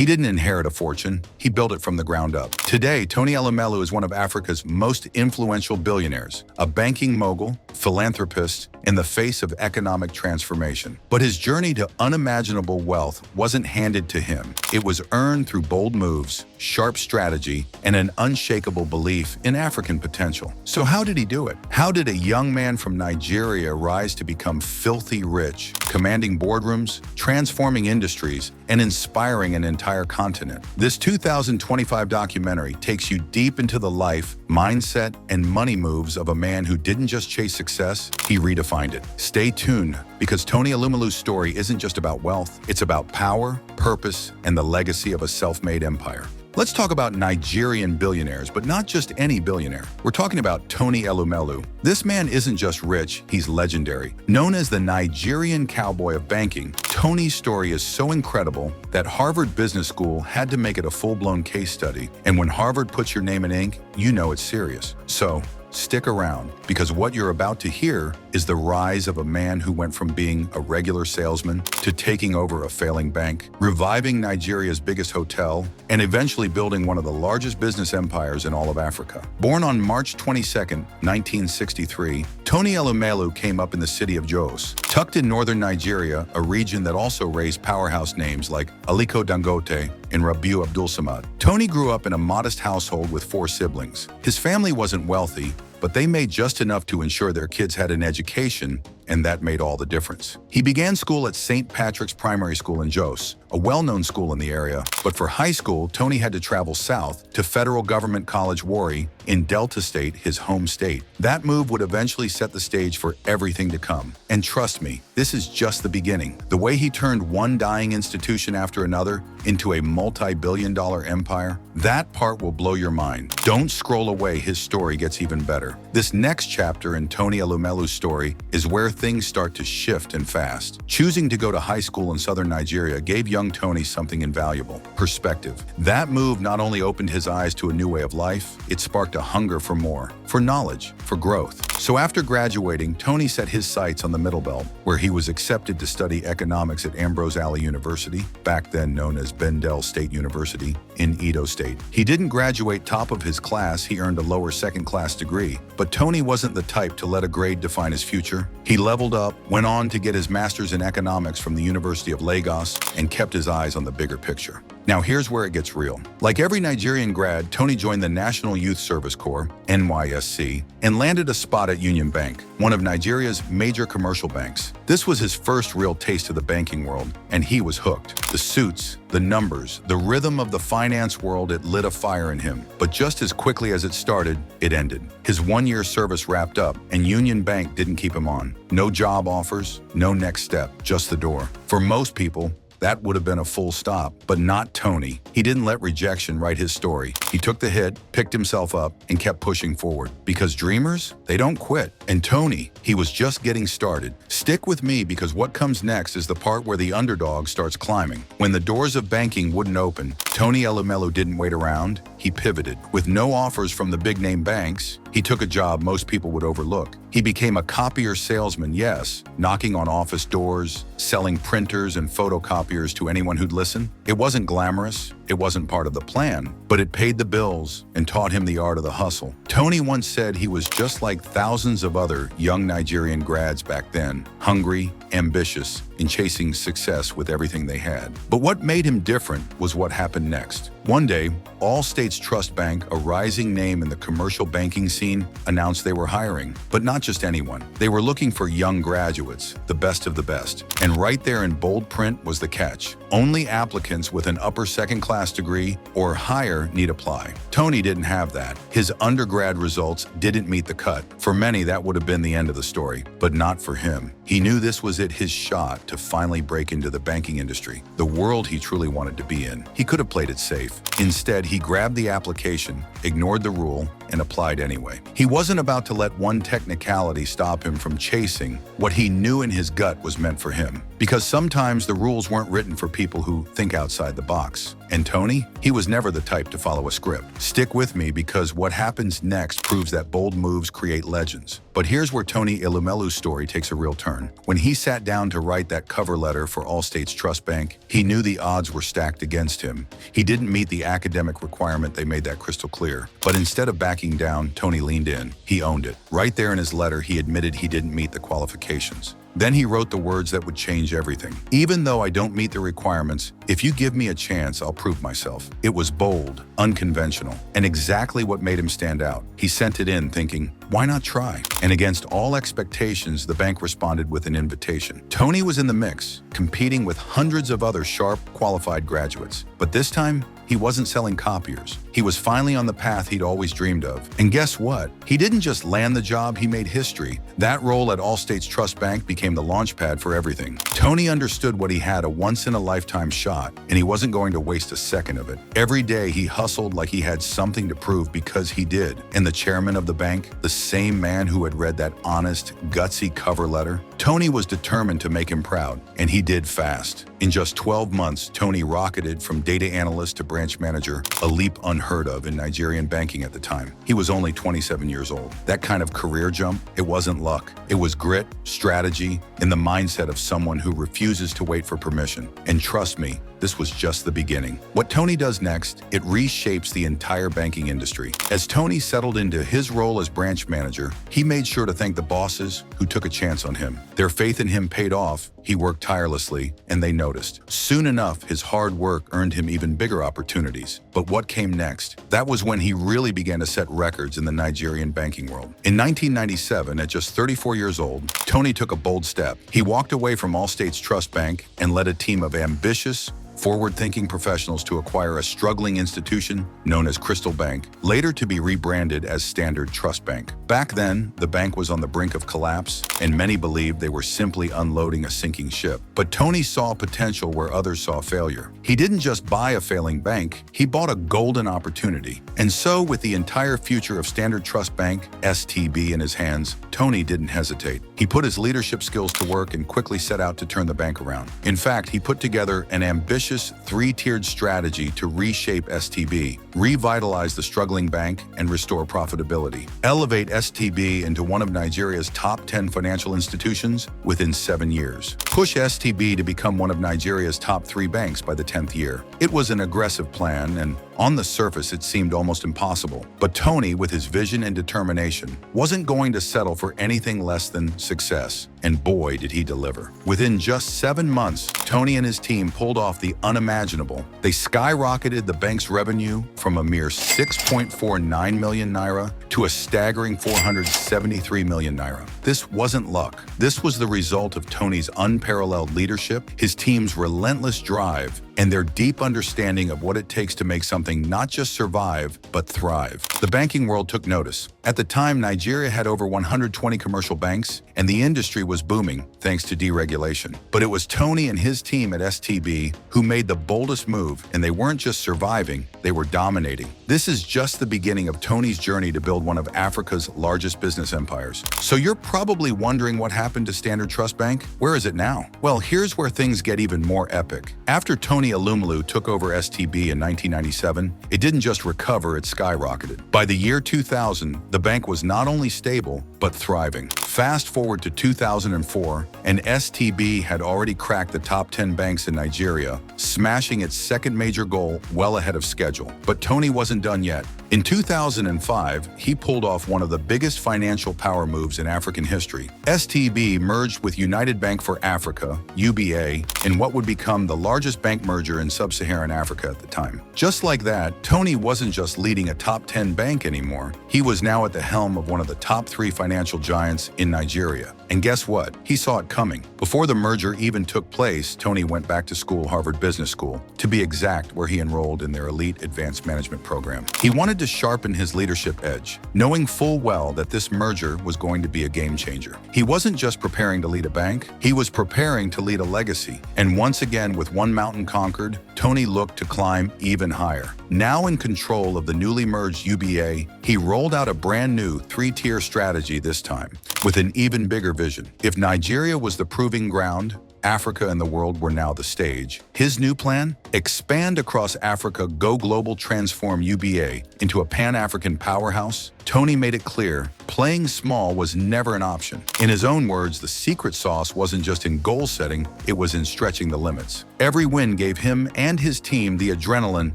He didn't inherit a fortune, he built it from the ground up. Today, Tony Elumelu is one of Africa's most influential billionaires, a banking mogul, philanthropist, in the face of economic transformation. But his journey to unimaginable wealth wasn't handed to him. It was earned through bold moves, sharp strategy, and an unshakable belief in African potential. So how did he do it? How did a young man from Nigeria rise to become filthy rich, commanding boardrooms, transforming industries, and inspiring an entire continent? This 2025 documentary takes you deep into the life, mindset, and money moves of a man who didn't just chase success, he redefined it. Stay tuned, because Tony Elumelu's story isn't just about wealth, it's about power, purpose, and the legacy of a self-made empire. Let's talk about Nigerian billionaires, but not just any billionaire. We're talking about Tony Elumelu. This man isn't just rich, he's legendary. Known as the Nigerian cowboy of banking, Tony's story is so incredible that Harvard Business School had to make it a full-blown case study. And when Harvard puts your name in ink, you know it's serious. So, stick around, because what you're about to hear is the rise of a man who went from being a regular salesman to taking over a failing bank, reviving Nigeria's biggest hotel, and eventually building one of the largest business empires in all of Africa. Born on March 22, 1963, Tony Elumelu came up in the city of Jos, tucked in northern Nigeria, a region that also raised powerhouse names like Aliko Dangote and Rabiu Abdul-Samad. Tony grew up in a modest household with 4 siblings. His family wasn't wealthy, but they made just enough to ensure their kids had an education, and that made all the difference. He began school at St. Patrick's Primary School in Jos, a well-known school in the area, but for high school, Tony had to travel south to Federal Government College Warri in Delta State, his home state. That move would eventually set the stage for everything to come. And trust me, this is just the beginning. The way he turned one dying institution after another into a multi-billion-dollar empire, that part will blow your mind. Don't scroll away, his story gets even better. This next chapter in Tony Elumelu's story is where things start to shift and fast. Choosing to go to high school in southern Nigeria gave young Tony something invaluable: perspective. That move not only opened his eyes to a new way of life, it sparked a hunger for more, for knowledge, for growth. So after graduating, Tony set his sights on the Middle Belt, where he was accepted to study economics at Ambrose Alley University, back then known as Bendel State University, in Edo State. He didn't graduate top of his class, he earned a lower second-class degree. But Tony wasn't the type to let a grade define his future. He leveled up, went on to get his master's in economics from the University of Lagos, and kept his eyes on the bigger picture. Now here's where it gets real. Like every Nigerian grad, Tony joined the National Youth Service Corps, NYSC, and landed a spot at Union Bank, one of Nigeria's major commercial banks. This was his first real taste of the banking world, and he was hooked. The suits, the numbers, the rhythm of the finance world, it lit a fire in him. But just as quickly as it started, it ended. His one-year service wrapped up, and Union Bank didn't keep him on. No job offers, no next step, just the door. For most people, that would have been a full stop, but not Tony. He didn't let rejection write his story. He took the hit, picked himself up, and kept pushing forward. Because dreamers, they don't quit. And Tony, he was just getting started. Stick with me, because what comes next is the part where the underdog starts climbing. When the doors of banking wouldn't open, Tony Elumelu didn't wait around. He pivoted. With no offers from the big-name banks, he took a job most people would overlook. He became a copier salesman, yes, knocking on office doors, selling printers and photocopiers to anyone who'd listen. It wasn't glamorous, it wasn't part of the plan, but it paid the bills and taught him the art of the hustle. Tony once said he was just like thousands of other young Nigerian grads back then, hungry, ambitious, and chasing success with everything they had. But what made him different was what happened next. One day, All States Trust Bank, a rising name in the commercial banking scene, announced they were hiring. But not just anyone. They were looking for young graduates, the best of the best. And right there in bold print was the catch. Only applicants with an upper second-class degree or higher need apply. Tony didn't have that. His undergrad results didn't meet the cut. For many, that would have been the end of the story, but not for him. He knew this was it, his shot to finally break into the banking industry, the world he truly wanted to be in. He could have played it safe. Instead, he grabbed the application, ignored the rule, and applied anyway. He wasn't about to let one technicality stop him from chasing what he knew in his gut was meant for him. Because sometimes the rules weren't written for people who think outside the box. And Tony? He was never the type to follow a script. Stick with me because what happens next proves that bold moves create legends. But here's where Tony Elumelu's story takes a real turn. When he sat down to write that cover letter for Allstate's Trust Bank, he knew the odds were stacked against him. He didn't meet the academic requirement, they made that crystal clear. But instead of backing down, Tony leaned in. He owned it. Right there in his letter, he admitted he didn't meet the qualifications. Then he wrote the words that would change everything. Even though I don't meet the requirements, if you give me a chance, I'll prove myself. It was bold, unconventional, and exactly what made him stand out. He sent it in thinking, why not try? And against all expectations, the bank responded with an invitation. Tony was in the mix, competing with hundreds of other sharp, qualified graduates. But this time, he wasn't selling copiers. He was finally on the path he'd always dreamed of. And guess what? He didn't just land the job, he made history. That role at Allstate's Trust Bank became the launchpad for everything. Tony understood what he had, a once-in-a-lifetime shot, and he wasn't going to waste a second of it. Every day he hustled like he had something to prove, because he did. And the chairman of the bank, the same man who had read that honest, gutsy cover letter, Tony was determined to make him proud, and he did fast. In just 12 months, Tony rocketed from data analyst to branch manager, a leap unheard of in Nigerian banking at the time. He was only 27 years old. That kind of career jump, it wasn't luck. It was grit, strategy, and the mindset of someone who refuses to wait for permission. And trust me, this was just the beginning. What Tony does next, it reshapes the entire banking industry. As Tony settled into his role as branch manager, he made sure to thank the bosses who took a chance on him. Their faith in him paid off. He worked tirelessly, and they noticed. Soon enough, his hard work earned him even bigger opportunities. But what came next? That was when he really began to set records in the Nigerian banking world. In 1997, at just 34 years old, Tony took a bold step. He walked away from Allstate's Trust Bank and led a team of ambitious, forward-thinking professionals to acquire a struggling institution known as Crystal Bank, later to be rebranded as Standard Trust Bank. Back then, the bank was on the brink of collapse, and many believed they were simply unloading a sinking ship. But Tony saw potential where others saw failure. He didn't just buy a failing bank, he bought a golden opportunity. And so, with the entire future of Standard Trust Bank, STB, in his hands, Tony didn't hesitate. He put his leadership skills to work and quickly set out to turn the bank around. In fact, he put together an ambitious three-tiered strategy to reshape STB, revitalize the struggling bank, and restore profitability. Elevate STB into one of Nigeria's top 10 financial institutions within 7 years. Push STB to become one of Nigeria's top 3 banks by the 10th year. It was an aggressive plan, and on the surface it seemed almost impossible. But Tony, with his vision and determination, wasn't going to settle for anything less than success. And boy, did he deliver. Within just 7 months, Tony and his team pulled off the unimaginable. They skyrocketed the bank's revenue from a mere 6.49 million naira to a staggering 473 million naira. This wasn't luck. This was the result of Tony's unparalleled leadership, his team's relentless drive, and their deep understanding of what it takes to make something not just survive, but thrive. The banking world took notice. At the time, Nigeria had over 120 commercial banks, and the industry was booming thanks to deregulation. But it was Tony and his team at STB who made the boldest move, and they weren't just surviving, they were dominating. This is just the beginning of Tony's journey to build one of Africa's largest business empires. So you're probably wondering what happened to Standard Trust Bank? Where is it now? Well, here's where things get even more epic. After Tony Elumelu took over STB in 1997, it didn't just recover, it skyrocketed. By the year 2000, the bank was not only stable, but thriving. Fast forward to 2004, and STB had already cracked the top 10 banks in Nigeria, smashing its second major goal well ahead of schedule. But Tony wasn't done yet. In 2005, he pulled off one of the biggest financial power moves in African history. STB merged with United Bank for Africa, UBA, in what would become the largest bank merger in sub-Saharan Africa at the time. Just like that, Tony wasn't just leading a top 10 bank anymore. He was now at the helm of one of the top 3 financial giants in Nigeria. And guess what? He saw it coming. Before the merger even took place, Tony went back to school, Harvard Business School, to be exact, where he enrolled in their elite advanced management program. He wanted to sharpen his leadership edge, knowing full well that this merger was going to be a game changer. He wasn't just preparing to lead a bank, he was preparing to lead a legacy. And once again, with one mountain conquered, Tony looked to climb even higher. Now in control of the newly merged UBA, he rolled out a brand new 3-tier strategy this time, with an even bigger vision. If Nigeria was the proving ground, Africa and the world were now the stage. His new plan? Expand across Africa, go global, transform UBA into a Pan-African powerhouse. Tony made it clear, playing small was never an option. In his own words, the secret sauce wasn't just in goal setting, it was in stretching the limits. Every win gave him and his team the adrenaline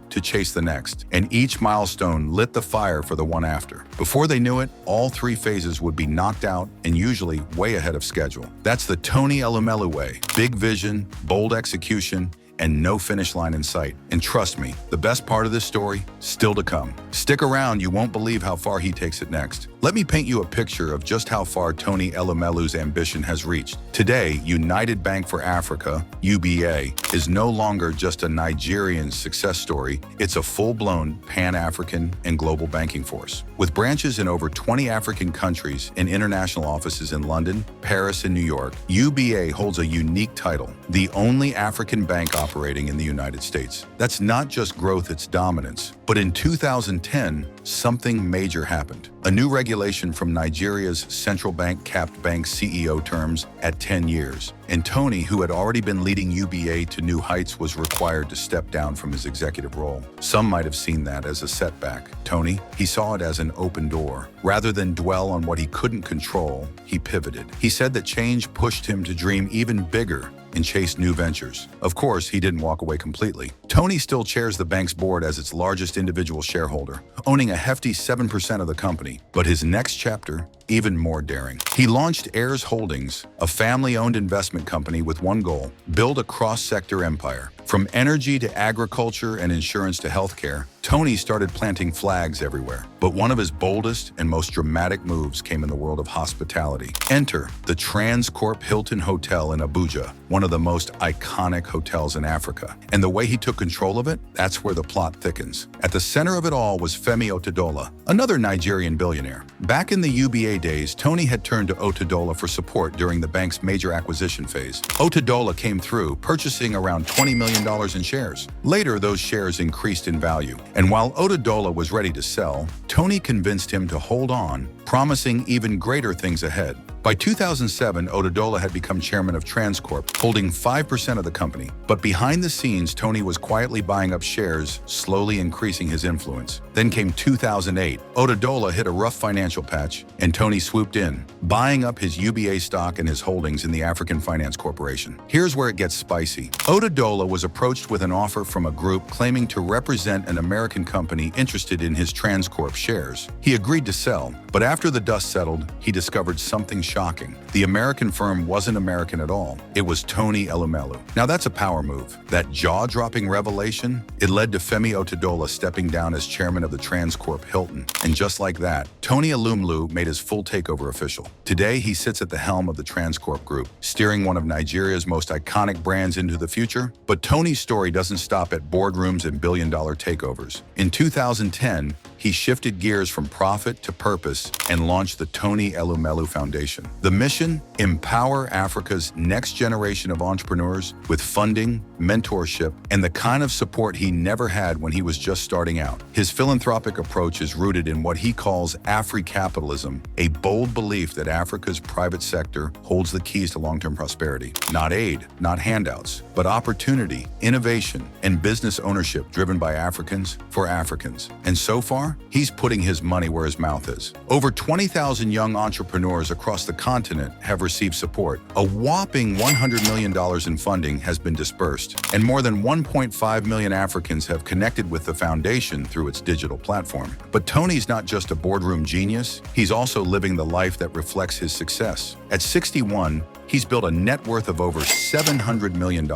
to chase the next, and each milestone lit the fire for the one after. Before they knew it, all three phases would be knocked out and usually way ahead of schedule. That's the Tony Elumelu way. Big vision, bold execution, and no finish line in sight. And trust me, the best part of this story, still to come. Stick around, you won't believe how far he takes it next. Let me paint you a picture of just how far Tony Elumelu's ambition has reached. Today, United Bank for Africa, UBA, is no longer just a Nigerian success story, it's a full-blown Pan-African and global banking force. With branches in over 20 African countries and international offices in London, Paris, and New York, UBA holds a unique title, the only African bank operating in the United States. That's not just growth, it's dominance. But in 2010, something major happened. A new regulation from Nigeria's central bank capped bank CEO terms at 10 years. And Tony, who had already been leading UBA to new heights, was required to step down from his executive role. Some might have seen that as a setback. Tony, he saw it as an open door. Rather than dwell on what he couldn't control, he pivoted. He said that change pushed him to dream even bigger and chase new ventures. Of course, he didn't walk away completely. Tony still chairs the bank's board as its largest individual shareholder, owning a hefty 7% of the company. But his next chapter, even more daring. He launched Heirs Holdings, a family-owned investment company with one goal: build a cross-sector empire. From energy to agriculture and insurance to healthcare, Tony started planting flags everywhere. But one of his boldest and most dramatic moves came in the world of hospitality. Enter the Transcorp Hilton Hotel in Abuja, one of the most iconic hotels in Africa. And the way he took control of it, that's where the plot thickens. At the center of it all was Femi Otedola, another Nigerian billionaire. Back in the UBA days, Tony had turned to Otedola for support during the bank's major acquisition phase. Otedola came through, purchasing around $20 million in shares. Later, those shares increased in value. And while Otedola was ready to sell, Tony convinced him to hold on, promising even greater things ahead. By 2007, Otedola had become chairman of Transcorp, holding 5% of the company. But behind the scenes, Tony was quietly buying up shares, slowly increasing his influence. Then came 2008. Otedola hit a rough financial patch, and Tony swooped in, buying up his UBA stock and his holdings in the African Finance Corporation. Here's where it gets spicy. Otedola was approached with an offer from a group claiming to represent an American company interested in his Transcorp shares. He agreed to sell, but after the dust settled, he discovered something shocking. The American firm wasn't American at all. It was Tony Elumelu. Now that's a power move. That jaw-dropping revelation, it led to Femi Otedola stepping down as chairman of the Transcorp Hilton. And just like that, Tony Elumelu made his full takeover official. Today, he sits at the helm of the Transcorp Group, steering one of Nigeria's most iconic brands into the future. But Tony's story doesn't stop at boardrooms and billion-dollar takeovers. In 2010, he shifted gears from profit to purpose and launched the Tony Elumelu Foundation. The mission? Empower Africa's next generation of entrepreneurs with funding, mentorship, and the kind of support he never had when he was just starting out. His philanthropic approach is rooted in what he calls Afri-capitalism, a bold belief that Africa's private sector holds the keys to long-term prosperity. Not aid, not handouts, but opportunity, innovation, and business ownership driven by Africans for Africans. And so far, he's putting his money where his mouth is. Over 20,000 young entrepreneurs across the continent have received support. A whopping $100 million in funding has been dispersed, and more than 1.5 million Africans have connected with the foundation through its digital platform. But Tony's not just a boardroom genius, he's also living the life that reflects his success. At 61, he's built a net worth of over $700 million.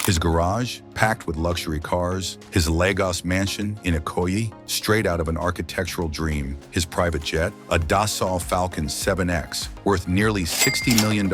His garage, packed with luxury cars, his Lagos mansion in Ikoyi, straight out of an architectural dream, his private jet, a Dassault Falcon 7X, worth nearly $60 million,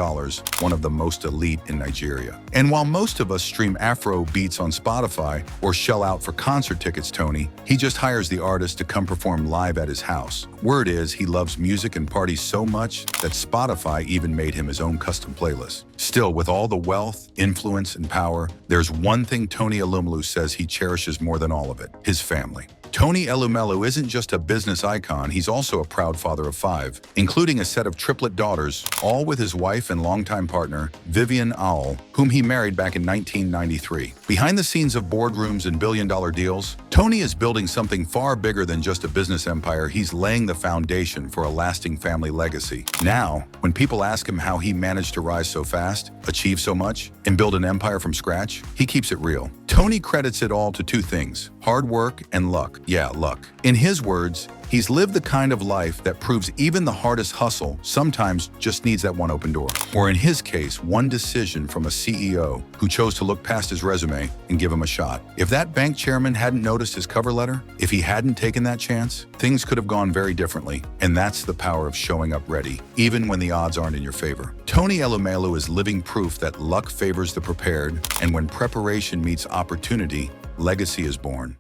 one of the most elite in Nigeria. And while most of us stream Afro beats on Spotify or shell out for concert tickets, Tony, he just hires the artist to come perform live at his house. Word is he loves music and parties so much that Spotify even made him his own custom playlist. Still, with all the wealth, influence, and power, there's one thing Tony Elumelu says he cherishes more than all of it: his family. Tony Elumelu isn't just a business icon, he's also a proud father of 5, including a set of triplet daughters, all with his wife and longtime partner, Vivian Owl, whom he married back in 1993. Behind the scenes of boardrooms and billion-dollar deals, Tony is building something far bigger than just a business empire. He's laying the foundation for a lasting family legacy. Now, when people ask him how he managed to rise so fast, achieve so much, and build an empire from scratch, he keeps it real. Tony credits it all to 2 things: hard work and luck. Yeah, luck. In his words, he's lived the kind of life that proves even the hardest hustle sometimes just needs that one open door. Or in his case, one decision from a CEO who chose to look past his resume and give him a shot. If that bank chairman hadn't noticed his cover letter, if he hadn't taken that chance, things could have gone very differently. And that's the power of showing up ready, even when the odds aren't in your favor. Tony Elumelu is living proof that luck favors the prepared, and when preparation meets opportunity, legacy is born.